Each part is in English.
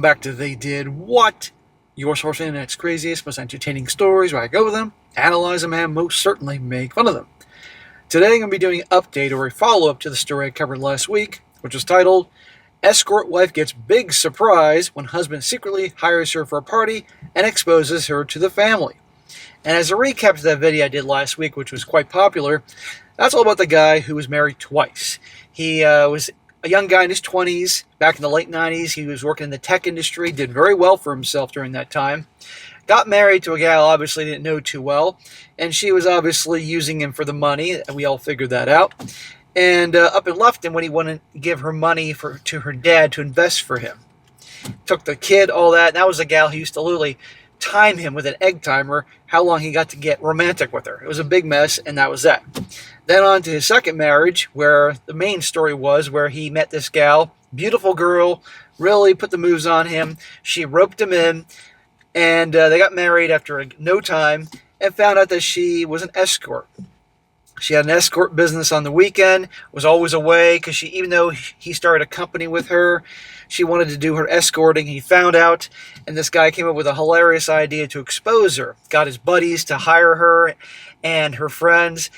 back to They Did What? Your source for the internet's craziest, most entertaining stories, where I go with them, analyze them, and most certainly make fun of them. Today I'm going to be doing an update or a follow-up to the story I covered last week, which was titled, Escort Wife Gets Big Surprise When Husband Secretly Hires Her for a Party and Exposes Her to the Family. And as a recap to that video I did last week, which was quite popular, that's all about the guy who was married twice. He was a young guy in his 20s, back in the late 90s. He was working in the tech industry, did very well for himself during that time. Got married to a gal obviously didn't know too well, and she was obviously using him for the money. We all figured that out. And up and left him when he wanted to give her money to her dad to invest for him. Took the kid, all that. And that was a gal who used to literally time him with an egg timer how long he got to get romantic with her. It was a big mess, and that was that. Then on to his second marriage, where the main story was where he met this gal, beautiful girl, really put the moves on him. She roped him in, and they got married after no time and found out that she was an escort. She had an escort business on the weekend, was always away because even though he started a company with her, she wanted to do her escorting. He found out, and this guy came up with a hilarious idea to expose her. Got his buddies to hire her and her friends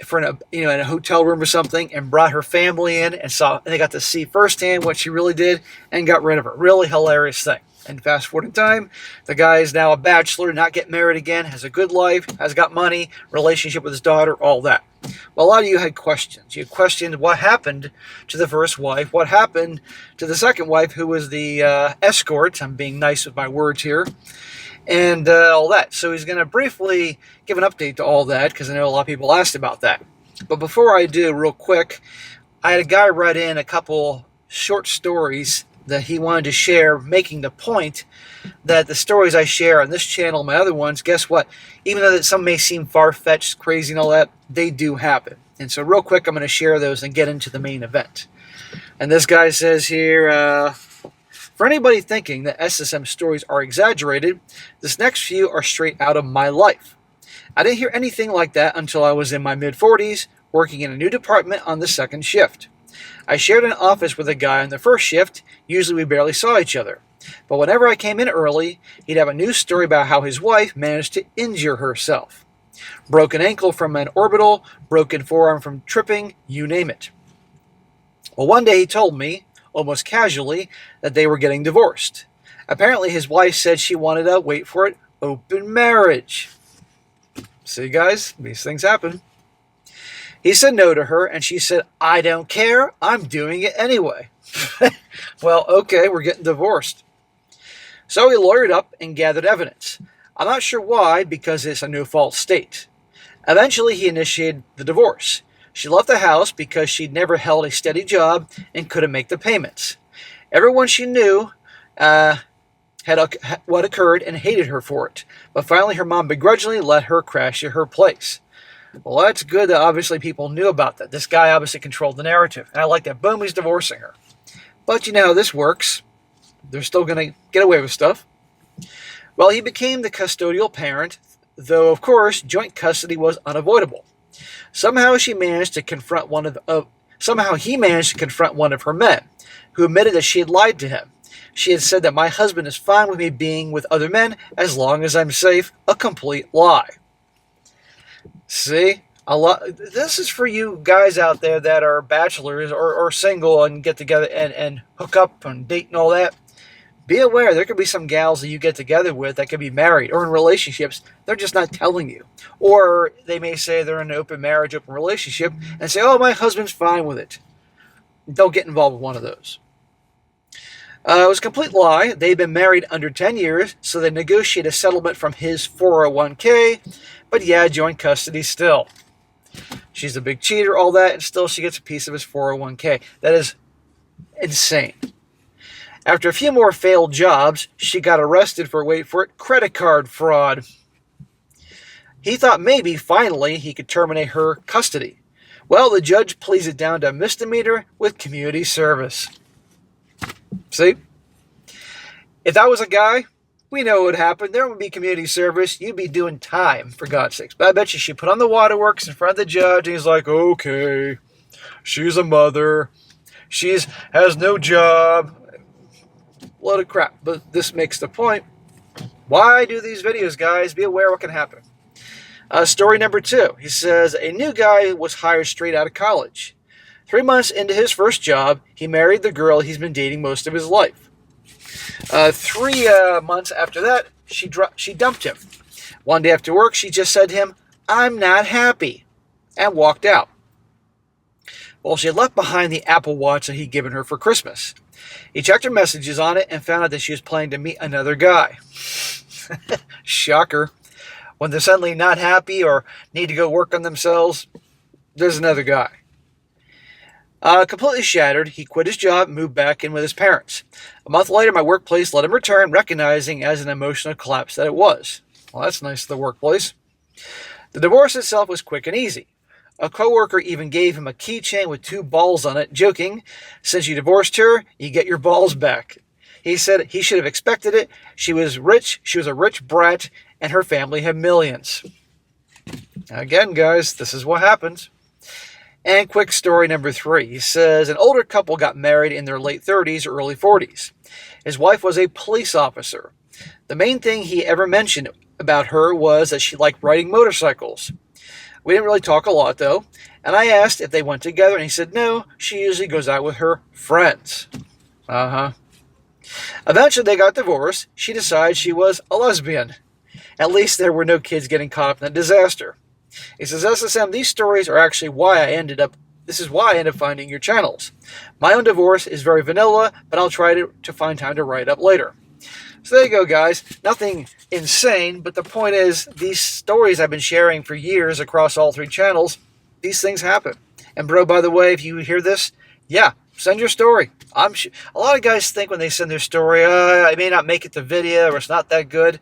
for in a hotel room or something, and brought her family in and they got to see firsthand what she really did and got rid of her. Really hilarious thing. And fast forward in time, the guy is now a bachelor, not getting married again, has a good life, has got money, relationship with his daughter, all that. Well, a lot of you had questions. You questioned what happened to the first wife, what happened to the second wife, who was the escort. I'm being nice with my words here. And all that. So he's going to briefly give an update to all that, because I know a lot of people asked about that. But before I do, real quick, I had a guy write in a couple short stories that he wanted to share, making the point that the stories I share on this channel and my other ones, guess what? Even though that some may seem far-fetched, crazy and all that, they do happen. And so real quick, I'm going to share those and get into the main event. And this guy says here, for anybody thinking that SSM stories are exaggerated, this next few are straight out of my life. I didn't hear anything like that until I was in my mid-40s, working in a new department on the second shift. I shared an office with a guy on the first shift. Usually we barely saw each other. But whenever I came in early, he'd have a new story about how his wife managed to injure herself. Broken ankle from an orbital, broken forearm from tripping, you name it. Well, one day he told me, almost casually, that they were getting divorced. Apparently his wife said she wanted a, wait for it, open marriage. See, guys, these things happen. He said no to her, and she said, I don't care, I'm doing it anyway. Well, okay, we're getting divorced. So he lawyered up and gathered evidence. I'm not sure why, because it's a no-fault state. Eventually, he initiated the divorce. She left the house because she'd never held a steady job and couldn't make the payments. Everyone she knew had what occurred and hated her for it. But finally, her mom begrudgingly let her crash at her place. Well, that's good that obviously people knew about that. This guy obviously controlled the narrative. And I like that. Boom, he's divorcing her. But you know how this works. They're still going to get away with stuff. Well, he became the custodial parent, though, of course, joint custody was unavoidable. Somehow he managed to confront one of her men, who admitted that she had lied to him. She had said that my husband is fine with me being with other men as long as I'm safe. A complete lie. See, this is for you guys out there that are bachelors or single and get together and hook up and date and all that. Be aware, there could be some gals that you get together with that could be married or in relationships. They're just not telling you. Or they may say they're in an open marriage, open relationship, and say, oh, my husband's fine with it. Don't get involved with one of those. It was a complete lie. They'd been married under 10 years, so they negotiated a settlement from his 401k. But yeah, joint custody still. She's a big cheater, all that, and still she gets a piece of his 401k. That is insane. After a few more failed jobs, she got arrested for, wait for it, credit card fraud. He thought maybe, finally, he could terminate her custody. Well, the judge pleads it down to a misdemeanor with community service. See? If that was a guy, we know what would happen. There would be community service. You'd be doing time, for God's sakes. But I bet you she put on the waterworks in front of the judge, and he's like, okay, she's a mother. She has no job. load of crap. But this makes the point. Why do these videos, guys? Be aware what can happen. Story number 2. He says, a new guy was hired straight out of college. 3 months into his first job, he married the girl he's been dating most of his life. 3 months after that, she dumped him. One day after work, she just said to him, "I'm not happy," and walked out. Well, she had left behind the Apple Watch that he'd given her for Christmas. He checked her messages on it and found out that she was planning to meet another guy. Shocker. When they're suddenly not happy or need to go work on themselves, there's another guy. Completely shattered, he quit his job and moved back in with his parents. A month later, my workplace let him return, recognizing as an emotional collapse that it was. Well, that's nice of the workplace. The divorce itself was quick and easy. A coworker even gave him a keychain with 2 balls on it, joking, "Since you divorced her, you get your balls back." He said he should have expected it. She was rich, she was a rich brat, and her family had millions. Again, guys, this is what happens. And quick story number 3. He says, an older couple got married in their late 30s or early 40s. His wife was a police officer. The main thing he ever mentioned about her was that she liked riding motorcycles. We didn't really talk a lot, though, and I asked if they went together, and he said no, she usually goes out with her friends. Eventually, they got divorced. She decided she was a lesbian. At least there were no kids getting caught up in the disaster. He says, SSM, these stories are actually why I ended up finding your channels. My own divorce is very vanilla, but I'll try to find time to write up later. So there you go, guys. Nothing insane, but the point is, these stories I've been sharing for years across all 3 channels, these things happen. And bro, by the way, if you hear this, yeah, send your story. A lot of guys think when they send their story, I may not make it to video, or it's not that good.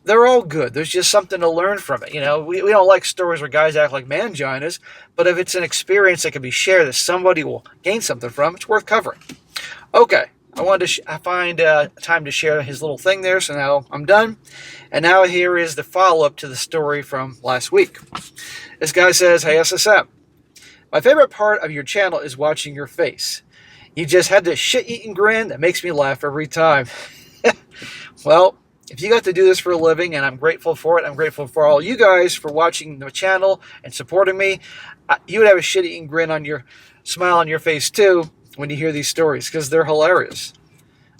They're all good. There's just something to learn from it. You know, we don't like stories where guys act like manginas, but if it's an experience that can be shared that somebody will gain something from, it's worth covering. Okay, I wanted to find time to share his little thing there, so now I'm done. And now here is the follow-up to the story from last week. This guy says, hey, SSM, my favorite part of your channel is watching your face. You just had this shit-eating grin that makes me laugh every time. Well, if you got to do this for a living, and I'm grateful for it, I'm grateful for all you guys for watching the channel and supporting me, you would have a shit-eating grin on your smile on your face too when you hear these stories, because they're hilarious.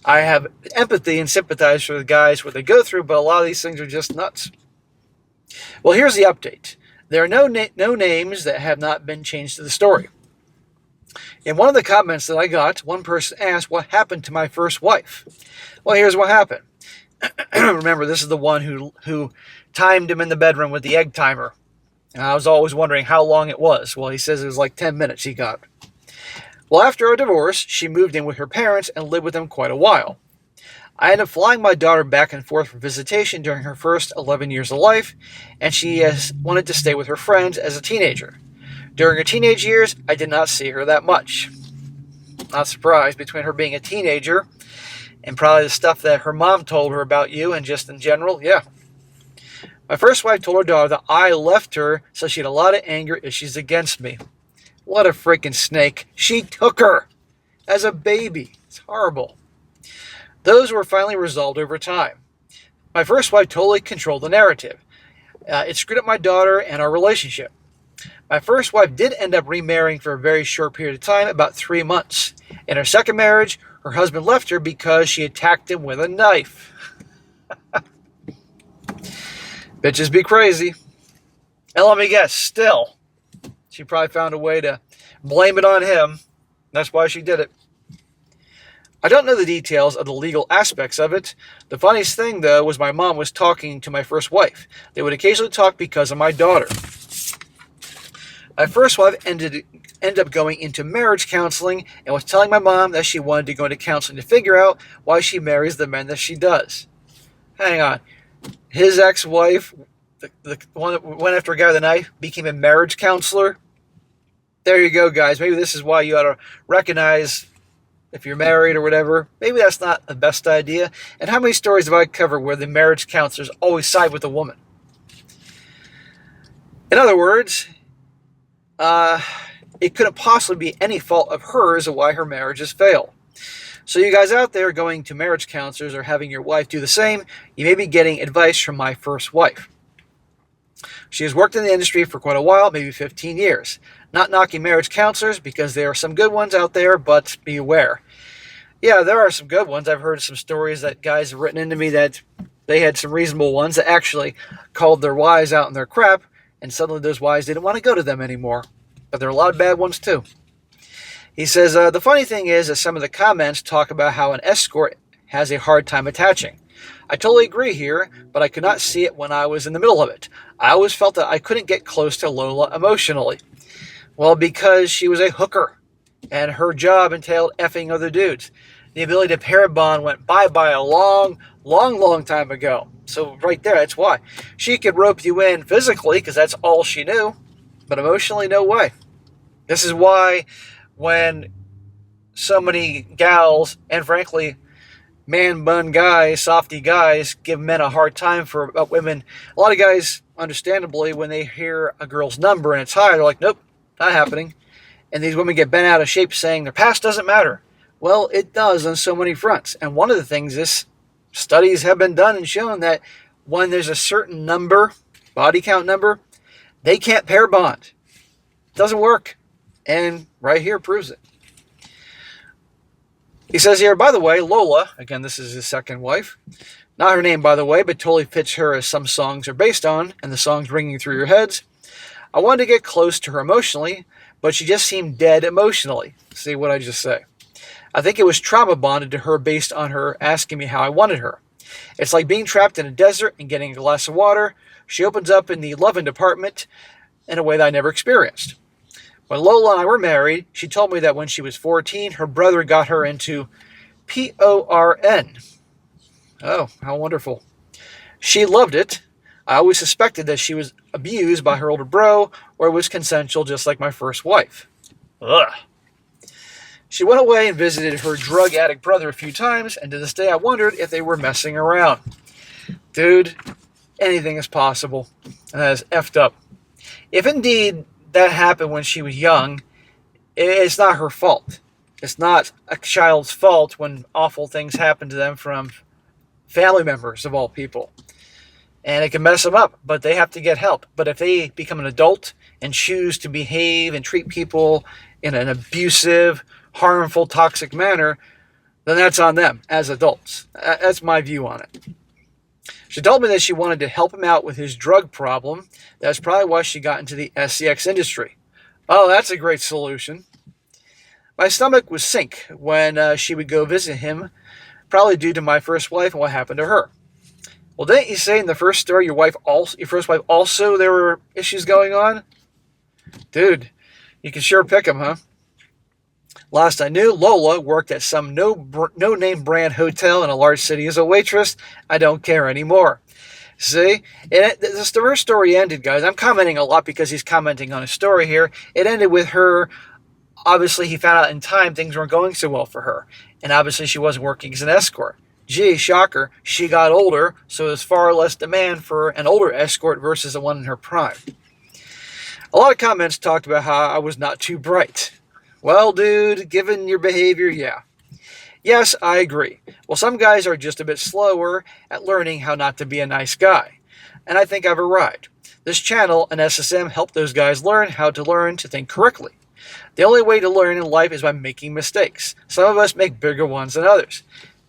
I have empathy and sympathize for the guys what they go through, but a lot of these things are just nuts. Well, here's the update. There are no names that have not been changed to the story. In one of the comments that I got, one person asked, what happened to my first wife? Well, here's what happened. Remember, this is the one who timed him in the bedroom with the egg timer. And I was always wondering how long it was. Well, he says it was like 10 minutes he got. Well, after our divorce, she moved in with her parents and lived with them quite a while. I ended up flying my daughter back and forth for visitation during her first 11 years of life, and she wanted to stay with her friends as a teenager. During her teenage years, I did not see her that much. Not surprised, between her being a teenager and probably the stuff that her mom told her about you and just in general, yeah. My first wife told her daughter that I left her, so she had a lot of anger issues against me. What a freaking snake. She took her as a baby. It's horrible. Those were finally resolved over time. My first wife totally controlled the narrative. It screwed up my daughter and our relationship. My first wife did end up remarrying for a very short period of time, about 3 months. In her second marriage, her husband left her because she attacked him with a knife. Bitches be crazy. And let me guess, still, she probably found a way to blame it on him. That's why she did it. I don't know the details of the legal aspects of it. The funniest thing, though, was my mom was talking to my first wife. They would occasionally talk because of my daughter. My first wife ended up going into marriage counseling and was telling my mom that she wanted to go into counseling to figure out why she marries the men that she does. Hang on. His ex-wife, the one that went after a guy with a knife, became a marriage counselor? There you go, guys. Maybe this is why you ought to recognize if you're married or whatever. Maybe that's not the best idea. And how many stories have I covered where the marriage counselors always side with the woman? In other words, it couldn't possibly be any fault of hers of why her marriages failed. So you guys out there going to marriage counselors or having your wife do the same, you may be getting advice from my first wife. She has worked in the industry for quite a while, maybe 15 years. Not knocking marriage counselors because there are some good ones out there, but beware. Yeah, there are some good ones. I've heard some stories that guys have written into me that they had some reasonable ones that actually called their wives out in their crap, and suddenly those wives didn't want to go to them anymore. But there are a lot of bad ones too. He says, the funny thing is that some of the comments talk about how an escort has a hard time attaching. I totally agree here, but I could not see it when I was in the middle of it. I always felt that I couldn't get close to Lola emotionally. Well, because she was a hooker, and her job entailed effing other dudes. The ability to pair bond went bye-bye a long time ago. So right there, that's why. She could rope you in physically, because that's all she knew, but emotionally, no way. This is why when so many gals, and frankly, man-bun guys, softy guys, give men a hard time about women. A lot of guys, understandably, when they hear a girl's number and it's high, they're like, nope, not happening. And these women get bent out of shape saying their past doesn't matter. Well, it does on so many fronts. And one of the things is studies have been done and shown that when there's a certain number, body count number, they can't pair bond. It doesn't work. And right here proves it. He says here, by the way, Lola, again, this is his second wife, not her name, by the way, but totally fits her as some songs are based on, and the songs ringing through your heads. I wanted to get close to her emotionally, but she just seemed dead emotionally. See what I just say? I think it was trauma bonded to her based on her asking me how I wanted her. It's like being trapped in a desert and getting a glass of water. She opens up in the loving department in a way that I never experienced. When Lola and I were married, she told me that when she was 14, her brother got her into porn. Oh, how wonderful. She loved it. I always suspected that she was abused by her older bro, or it was consensual just like my first wife. Ugh. She went away and visited her drug addict brother a few times, and to this day I wondered if they were messing around. Dude, anything is possible, and that is effed up. If indeed that happened when she was young, it's not her fault. It's not a child's fault when awful things happen to them from family members of all people. And it can mess them up, but they have to get help. But if they become an adult and choose to behave and treat people in an abusive, harmful, toxic manner, then that's on them as adults. That's my view on it. She told me that she wanted to help him out with his drug problem. That's probably why she got into the SCX industry. Oh, that's a great solution. My stomach would sink when she would go visit him, probably due to my first wife and what happened to her. Well, didn't you say in the first story your first wife also, there were issues going on? Dude, you can sure pick them, huh? Last I knew, Lola worked at some no-name brand hotel in a large city as a waitress. I don't care anymore. See? The first story ended, guys. I'm commenting a lot because he's commenting on a story here. It ended with her. Obviously, he found out in time things weren't going so well for her. And obviously, she wasn't working as an escort. Gee, shocker. She got older, so there's far less demand for an older escort versus the one in her prime. A lot of comments talked about how I was not too bright. Well, dude, given your behavior, yeah. Yes, I agree. Well, some guys are just a bit slower at learning how not to be a nice guy. And I think I've arrived. This channel and SSM help those guys learn to think correctly. The only way to learn in life is by making mistakes. Some of us make bigger ones than others.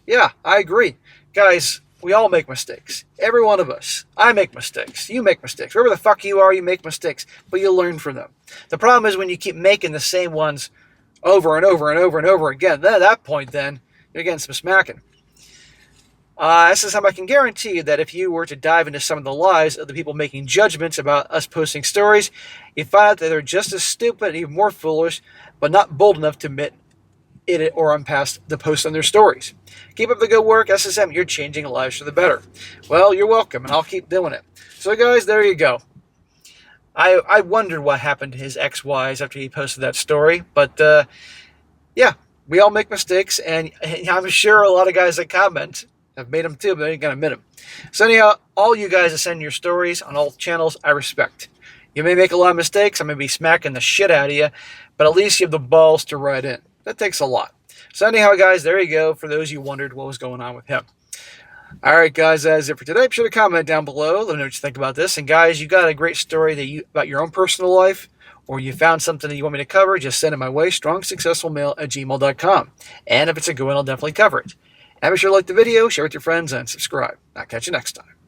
Yeah, I agree. Guys, we all make mistakes. Every one of us. I make mistakes. You make mistakes. Wherever the fuck you are, you make mistakes. But you learn from them. The problem is when you keep making the same ones over and over and over and over again. Then at that point, then, you're getting some smacking. SSM, I can guarantee you that if you were to dive into some of the lies of the people making judgments about us posting stories, you'd find out that they're just as stupid and even more foolish, but not bold enough to admit it or unpass the post on their stories. Keep up the good work, SSM. You're changing lives for the better. Well, you're welcome, and I'll keep doing it. So, guys, there you go. I wondered what happened to his ex-wives after he posted that story, but yeah, we all make mistakes, and I'm sure a lot of guys that comment have made them too, but they ain't gonna admit them. So anyhow, all you guys that send your stories on all channels, I respect. You may make a lot of mistakes, I may be smacking the shit out of you, but at least you have the balls to write in. That takes a lot. So anyhow, guys, there you go. For those you wondered what was going on with him. All right, guys, that is it for today. Be sure to comment down below. Let me know what you think about this. And guys, you got a great story about your own personal life, or you found something that you want me to cover, just send it my way, strongsuccessfulmail@gmail.com. And if it's a good one, I'll definitely cover it. And be sure to like the video, share it with your friends, and subscribe. I'll catch you next time.